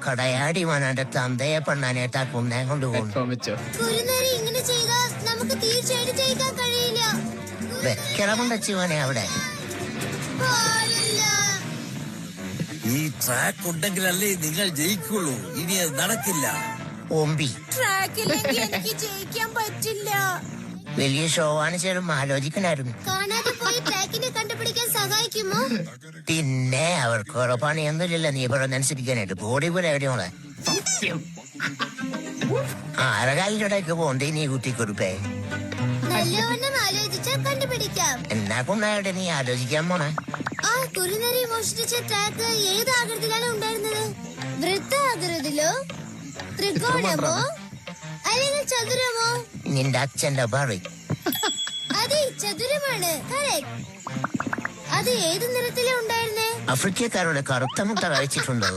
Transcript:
കടയാടി മോനെ തന്തയെ പെണ്ണാനേട്ടാ കുന്നേ കൊണ്ടുപോകുന്നു. ഇങ്ങനെ ചെയ്താൽ നമുക്ക് തീർച്ചയായിട്ടും ജയിക്കാൻ കഴിയില്ല. വെക്കറമുണ്ട ചിവനെ അവിടെ. ഈ ട്രാക്ക് ഉണ്ടെങ്കിലല്ലേ നിങ്ങൾ ജയിക്കുള്ളൂ. ഇനി അത് നടക്കില്ല. ഓമ്പി ട്രാക്കില്ലെങ്കിൽ എനിക്ക് ജയിക്കാൻ പറ്റില്ല. വലിയ ഷോ ആണ് ചേരും ആലോചിക്കണായിരുന്നു. കാണാതെ പോയി ട്രാക്കിനെ കണ്ടുപിടിക്കാൻ സഹായിക്കുമോ? പിന്നെ അവർക്ക് ഉറപ്പാണിയൊന്നുമില്ല. നീ പറയുന്നനുസരിക്കാനായിട്ട് ബോഡി പോലെ എവിടെയോളെ ആരകാലിനിടയ്ക്ക് പോണ്ടേ നീ കുത്തിക്കൊടുപ്പേ. നല്ലവണ്ണം ആലോചിച്ചാൽ കണ്ടുപിടിക്കാം. എന്നാ കുന്നായുടെ നീ ആലോചിക്കാൻ പോണേ. ആ കുറുനരി മോഷ്ടിച്ച ട്രാക്ക് ഏത് ആകൃതിയിലാണ് ഉണ്ടായിരുന്നത്? വൃത്താകൃതിയിലോ, ത്രികോണമോ, അല്ലെങ്കിൽ ചതുരമോ? നിന്റെ അച്ഛന്റെ പറ. അതെ, ചതുരമാണ്. അത് ഏത് നിറത്തിലാ ഉണ്ടായിരുന്നേ? ആഫ്രിക്കക്കാരുടെ കറുത്ത മുട്ട കഴിച്ചിട്ടുണ്ടോ?